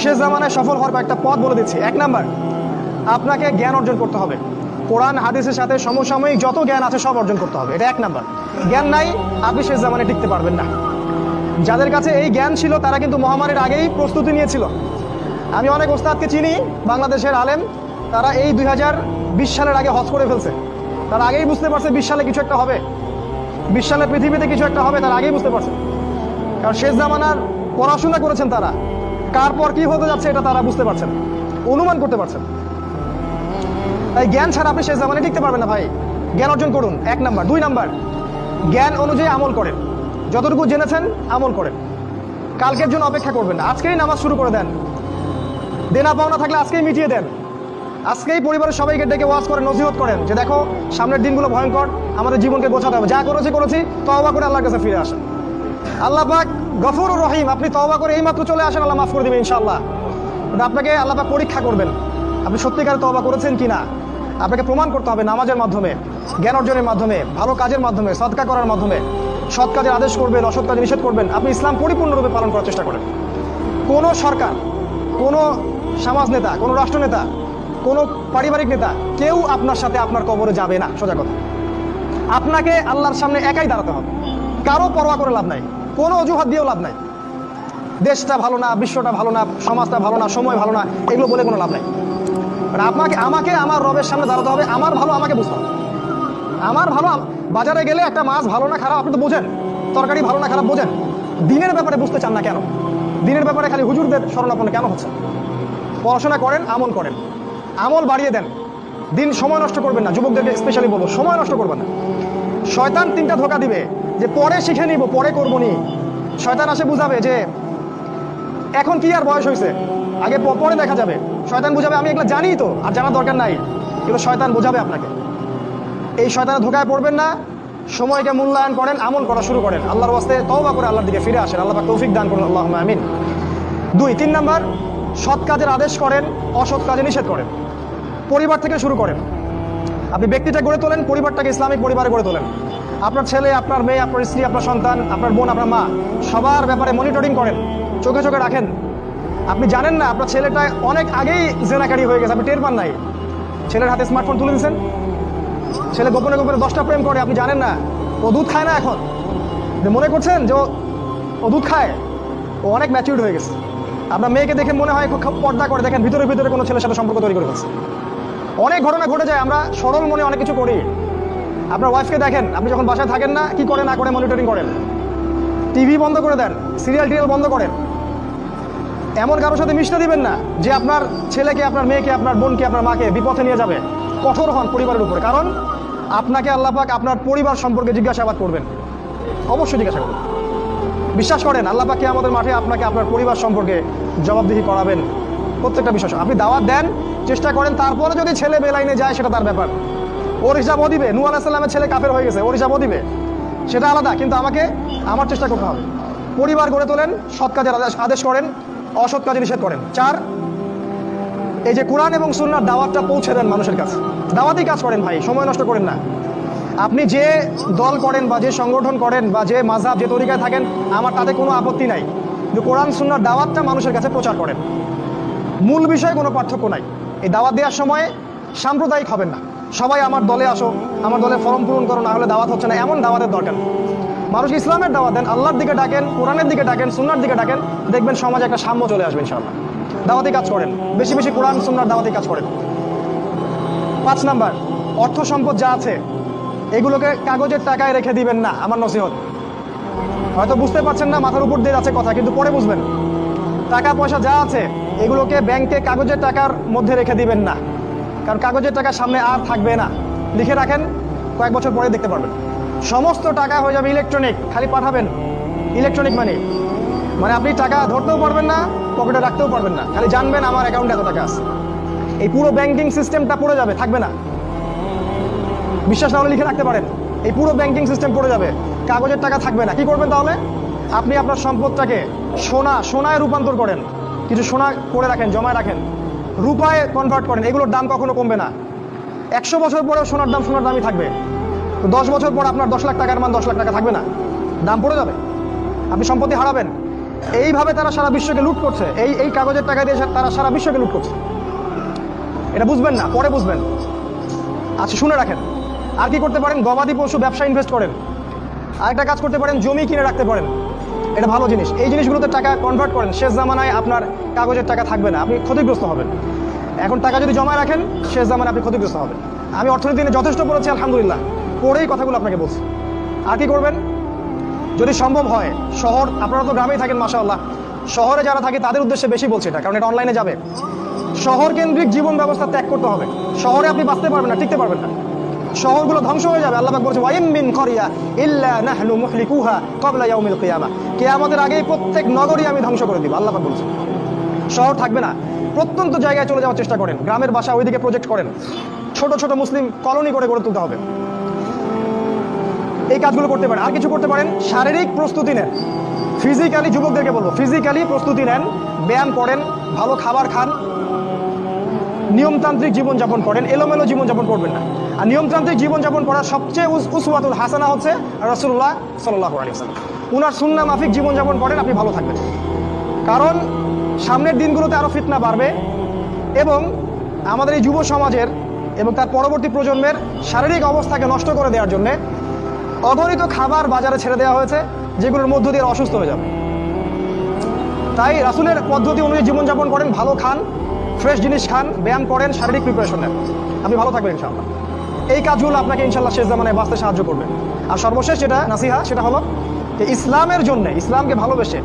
শেষ জামানায় সফল হওয়ার কয়েকটা পথ বলে দিচ্ছি। 1 নাম্বার, আপনাকে জ্ঞান অর্জন করতে হবে। কোরআন হাদিসের সাথে সমসাময়িক যত জ্ঞান আছে সব অর্জন করতে হবে, এটা 1 নাম্বার। জ্ঞান নাই, আপনি শেষ জামানায় টিকতে পারবেন না। যাদের কাছে এই জ্ঞান ছিল তারা কিন্তু মহামারীর আগেই প্রস্তুতি নিয়েছিল। আমি অনেক ওস্তাদকে চিনি, বাংলাদেশের আলেম, তারা এই 2020 সালের আগে হজ করে ফেলছে। তারা আগেই বুঝতে পারছে 20 সালে কিছু একটা হবে, 20 সালে পৃথিবীতে কিছু একটা হবে, তারা আগেই বুঝতে পারছে। কারণ শেষ জামানার পড়াশোনা করেছেন তারা, কার পর কি হতে যাচ্ছে এটা তারা বুঝতে পারছেন, অনুমান করতে পারছেন। তাই জ্ঞান ছাড়া আপনি শেষ জামানায় টিকতে পারবেন না ভাই। জ্ঞান অর্জন করুন, 1 নাম্বার। 2 নাম্বার, জ্ঞান অনুযায়ী আমল করেন। যতটুকু জেনেছেন আমল করেন, কালকের জন্য অপেক্ষা করবেন না। আজকেই নামাজ শুরু করে দেন, দেনা পাওনা থাকলে আজকেই মিটিয়ে দেন। আজকেই পরিবারের সবাইকে ডেকে ওয়াজ করেন, নসিহত করেন যে দেখো সামনের দিনগুলো ভয়ঙ্কর, আমাদের জীবনকে গোছাতে হবে, যা করেছি তওবা করে আল্লাহর কাছে ফিরে আসেন। আল্লাহ পাক গফুরুর রহিম, আপনি তওবা করে এইমাত্র চলে আসেন, আল্লাহ মাফ করে দেবেন ইনশাআল্লাহ। আপনাকে আল্লাহ পাক পরীক্ষা করবেন আপনি সত্যিকারে তওবা করেছেন কিনা। আপনাকে প্রমাণ করতে হবে নামাজের মাধ্যমে, জ্ঞান অর্জনের মাধ্যমে, ভালো কাজের মাধ্যমে, সদকা করার মাধ্যমে। সৎ কাজের আদেশ করবেন, অসৎ কাজে নিষেধ করবেন। আপনি ইসলাম পরিপূর্ণরূপে পালন করার চেষ্টা করেন। কোনো সরকার, কোনো সমাজ নেতা, কোনো রাষ্ট্রনেতা, কোনো পারিবারিক নেতা, কেউ আপনার সাথে আপনার কবরে যাবে না। সোজা কথা, আপনাকে আল্লাহর সামনে একাই দাঁড়াতে হবে। কারো পরোয়া করে লাভ নাই, কোনো অজুহাত দিয়েও লাভ নাই। দেশটা ভালো না, বিশ্বটা ভালো না, সমাজটা ভালো না, সময় ভালো না, এগুলো বলে কোনো লাভ নাই। আমাকে আমার রবের সামনে দাঁড়াতে হবে। আমার ভালো আমাকে বুঝতে হবে। আমার ভালো, বাজারে গেলে একটা মাছ ভালো না খারাপ আপনি তো বোঝেন, তরকারি ভালো না খারাপ বোঝেন। দিনের ব্যাপারে বুঝতে চান না কেন? দিনের ব্যাপারে খালি হুজুরদের শরণাপন্ন কেন হচ্ছে? পড়াশোনা করেন, আমল করেন, আমল বাড়িয়ে দেন। দিন সময় নষ্ট করবেন না। যুবকদেরকে স্পেশালি বলবো, সময় নষ্ট করবেন না। শয়তান 3টা ধোঁকা দিবে যে পরে শিখে নিব, পরে করবো নি। শয়তান আসে বুঝাবে যে এখন কি আর বয়স হয়েছে, আগে পরে দেখা যাবে। শয়তান বুঝাবে আমি এগুলো জানি তো, আর জানার দরকার নাই, কিন্তু শয়তান বোঝাবে আপনাকে। এই শয়তানের ধোঁকায় পড়বেন না। সময়কে মূল্যায়ন করেন, আমল করা শুরু করেন, আল্লাহর ওয়াস্তে তওবা করে আল্লাহর দিকে ফিরে আসেন। আল্লাহ পাক তৌফিক দান করুন, আল্লাহুম্মা আমিন। 3 নাম্বার, সৎ কাজের আদেশ করেন, অসৎ কাজে নিষেধ করেন। পরিবার থেকে শুরু করেন। আপনি ব্যক্তিটা গড়ে তোলেন, পরিবারটাকে ইসলামিক পরিবারে গড়ে তোলেন। আপনার ছেলে, আপনার মেয়ে, আপনার স্ত্রী, আপনার সন্তান, আপনার বোন, আপনার মা, সবার ব্যাপারে মনিটরিং করেন, চোখে চোখে রাখেন। আপনি জানেন না আপনার ছেলেটা অনেক আগেই জেনাকারী হয়ে গেছে, আপনি টের পান নাই। ছেলের হাতে স্মার্টফোন তুলে দিচ্ছেন, ছেলে গোপনে গোপনে 10টা প্রেম করে, আপনি জানেন না। ও দুধ খায় না এখন, মনে করছেন যে ও দুধ খায়, ও অনেক ম্যাচিউরড হয়ে গেছে। আপনার মেয়েকে দেখে মনে হয় খুব পর্দা করে, দেখেন ভিতরে ভিতরে কোনো ছেলের সাথে সম্পর্ক তৈরি করে ফেলছে। অনেক ঘটনা ঘটে যায়, আমরা সরল মনে অনেক কিছু করি। আপনার ওয়াইফকে দেখেন, আপনি যখন বাসায় থাকেন না, কি করে না করে মনিটরিং করেন। টিভি বন্ধ করে দেন, সিরিয়াল টিরিয়াল বন্ধ করেন। এমন কারোর সাথে মিশতে দিবেন না যে আপনার ছেলেকে, আপনার মেয়েকে, আপনার বোনকে, আপনার মাকে বিপথে নিয়ে যাবে। কঠোর হন পরিবারের উপরে, কারণ আপনাকে আল্লাহ পাক আপনার পরিবার সম্পর্কে জিজ্ঞাসাবাদ করবেন, অবশ্যই জিজ্ঞাসা করবেন। বিশ্বাস করেন আল্লাহ পাক কিয়ামতের মাঠে আপনাকে আপনার পরিবার সম্পর্কে জবাবদিহি করাবেন। প্রত্যেকটা বিষয় আপনি দাওয়াত দেন, চেষ্টা করেন, তারপরে যদি ছেলে বেলাইনে যায় সেটা তার ব্যাপার, ওর হিসাবও দিবে। নূহ আলাইহিস সালামের ছেলে কাফের হয়ে গেছে, ওর হিসাবও দিবে, সেটা আলাদা। কিন্তু আমাকে আমার চেষ্টা করতে হবে। পরিবার গড়ে তোলেন, সৎ কাজের আদেশ করেন, অসৎ কাজে নিষেধ করেন। 4, এই যে কোরআন এবং সুন্নাহর দাওয়াতটা পৌঁছে দেন মানুষের কাছে। দাওয়াতেই কাজ করেন ভাই, সময় নষ্ট করেন না। আপনি যে দল করেন বা যে সংগঠন করেন বা যে মাযহাব, যে তরিকায় থাকেন, আমার তাতে কোনো আপত্তি নাই, কিন্তু কোরআন সুন্নাহর দাওয়াতটা মানুষের কাছে প্রচার করেন। মূল বিষয়ে কোনো পার্থক্য নাই। এই দাওয়াত দেওয়ার সময় সাম্প্রদায়িক হবেন না। সবাই আমার দলে আসো, আমার দলে ফর্ম পূরণ করো, না হলে দাওয়াত হচ্ছে না, এমন দাওয়াতের দরকার। মানুষ ইসলামের দাওয়াত দেন, আল্লাহর দিকে ডাকেন, কোরআনের দিকে ডাকেন, সুন্নাহর দিকে ডাকেন, দেখবেন সমাজে একটা সাম্য চলে আসবে ইনশাআল্লাহ। দাওয়াতি কাজ করেন, বেশি বেশি কোরআন সুন্নাহর দাওয়াতি কাজ করেন। 5 নাম্বার, অর্থ সম্পদ যা আছে এগুলোকে কাগজের টাকায় রেখে দিবেন না। আমার নসিহত, হয়তো বুঝতে পারছেন না, মাথার উপর দিয়ে আছে কথা, কিন্তু পরে বুঝবেন। টাকা পয়সা যা আছে এগুলোকে ব্যাংকে কাগজের টাকার মধ্যে রেখে দিবেন না, কারণ কাগজের টাকা সামনে আর থাকবে না। লিখে রাখেন, কয়েক বছর পরে দেখতে পারবেন সমস্ত টাকা হয়ে যাবে ইলেকট্রনিক। খালি পাঠাবেন, ইলেকট্রনিক মানে আপনি টাকা ধরতেও পারবেন না, পকেটে রাখতেও পারবেন না, খালি জানবেন আমার অ্যাকাউন্টে এত টাকা আছে। এই পুরো ব্যাংকিং সিস্টেমটা পড়ে যাবে, থাকবে না। বিশ্বাস না হলে লিখে রাখতে পারেন, এই পুরো ব্যাংকিং সিস্টেম পড়ে যাবে, কাগজের টাকা থাকবে না। কি করবেন তাহলে? আপনি আপনার সম্পদটাকে সোনায় রূপান্তর করেন, কিছু সোনা করে রাখেন, জমায় রাখেন, রূপায় কনভার্ট করেন। এগুলোর দাম কখনো কমবে না। 100 বছর পরেও সোনার দামই থাকবে। তো 10 বছর পর আপনার 10 লাখ টাকার মান 10 লাখ টাকা থাকবে না, দাম পড়ে যাবে, আপনি সম্পত্তি হারাবেন। এইভাবে তারা সারা বিশ্বকে লুট করছে, এই কাগজের টাকা দিয়ে তারা সারা বিশ্বকে লুট করছে। এটা বুঝবেন না, পরে বুঝবেন। আচ্ছা শুনে রাখেন, আর কি করতে পারেন? গবাদি পশু ব্যবসা ইনভেস্ট করেন। আরেকটা কাজ করতে পারেন, জমি কিনে রাখতে পারেন। এটা ভালো জিনিস। এই জিনিসগুলোতে টাকা কনভার্ট করেন। শেষ জামানায় আপনার কাগজের টাকা থাকবে না, আপনি ক্ষতিগ্রস্ত হবেন। এখন টাকা যদি জমায় রাখেন, শেষ জামানায় আপনি ক্ষতিগ্রস্ত হবেন। আমি অর্থনীতি নিয়ে যথেষ্ট পড়েছি আলহামদুলিল্লাহ, পড়েই কথাগুলো আপনাকে বলছি। আর কি করবেন? যদি সম্ভব হয় শহর, আপনারা তো গ্রামেই থাকেন মাশাআল্লাহ, শহরে যারা থাকে তাদের উদ্দেশ্যে বেশি বলছি এটা, কারণ এটা অনলাইনে যাবে। শহর কেন্দ্রিক জীবন ব্যবস্থা ত্যাগ করতে হবে। শহরে আপনি বাঁচতে পারবেন না, টিকতে পারবেন না। শহরগুলো ধ্বংস হয়ে যাবে। আল্লাহ পাক বলছে ওয়াইম মিন ক্বরিয়া ইল্লা নাহনু মুহলিকুহা ক্বাবলা ইয়াউমিল কিয়ামা, কিয়ামতের আগেই প্রত্যেক নগরী আমি ধ্বংস করে দিব। আল্লাহ পাক বলছে শহর থাকবে না। প্রত্যন্ত জায়গায় চলে যাওয়ার চেষ্টা করেন, গ্রামের বাসা ওইদিকে প্রজেক্ট করেন, ছোট ছোট মুসলিম কলোনি করে গড়ে তুলতে হবে। এই কাজগুলো করতে পারেন। আর কিছু করতে পারেন, শারীরিক প্রস্তুতি নেন। ফিজিক্যালি, যুবকদেরকে বলবো ফিজিক্যালি প্রস্তুতি নেন, ব্যায়াম করেন, ভালো খাবার খান, নিয়মতান্ত্রিক জীবনযাপন করেন, এলোমেলো জীবনযাপন করবেন না। আর নিয়মতান্ত্রিক জীবনযাপন করার সবচেয়ে উসওয়াতুল হাসানা হচ্ছে রাসূলুল্লাহ সাল্লাল্লাহু আলাইহি ওয়াসাল্লাম। উনার সুন্নাহ মাফিক জীবনযাপন করেন, আপনি ভালো থাকবেন। কারণ সামনের দিনগুলোতে আরও ফিতনা বাড়বে এবং আমাদের এই যুব সমাজের এবং তার পরবর্তী প্রজন্মের শারীরিক অবস্থাকে নষ্ট করে দেওয়ার জন্য অগণিত খাবার বাজারে ছেড়ে দেওয়া হয়েছে, যেগুলোর মধ্য দিয়ে অসুস্থ হয়ে যাবে। তাই রাসূলের পদ্ধতি অনুযায়ী জীবনযাপন করেন, ভালো খান, ফ্রেশ জিনিস খান, ব্যায়াম করেন, শারীরিক প্রিপারেশন নেন, আপনি ভালো থাকবেন ইনশাআল্লাহ। এই কাজগুলো আপনাকে ইনশাআল্লাহ শেষ জামানায় বাঁচতে সাহায্য করবে। আর সর্বশেষ যেটা নাসিহা, সেটা হলো যে ইসলামের জন্য, ইসলামকে ভালোবেসে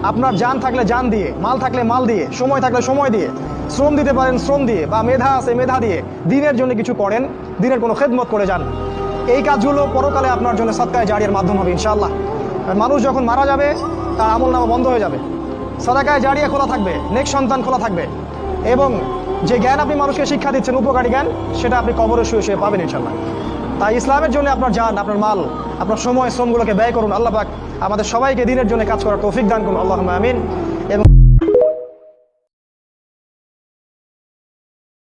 আপনার জান থাকলে জান দিয়ে, মাল থাকলে মাল দিয়ে, সময় থাকলে সময় দিয়ে, শ্রম দিতে পারেন শ্রম দিয়ে, বা মেধা আছে মেধা দিয়ে দিনের জন্য কিছু করেন, দিনের কোনো খেদমত করে যান। এই কাজগুলো পরকালে আপনার জন্য সাদকায়ে জারিয়ার মাধ্যম হবে ইনশাআল্লাহ। মানুষ যখন মারা যাবে তার আমলনামা বন্ধ হয়ে যাবে, সাদাকায়ে জারিয়া খোলা থাকবে, নেক সন্তান খোলা থাকবে, এবং যে জ্ঞান আপনি মানুষকে শিক্ষা দিচ্ছেন, উপকারী জ্ঞান, সেটা আপনি কবরে শুয়ে শুয়ে পাবেন ইনশাআল্লাহ। তাই ইসলামের জন্য আপনার জান, আপনার মাল, আপনার সময়, শ্রমগুলোকে ব্যয় করুন। আল্লাহ পাক আমাদের সবাইকে দিনের জন্য কাজ করার তৌফিক দান করুন। আল্লাহুম্মা আমিন।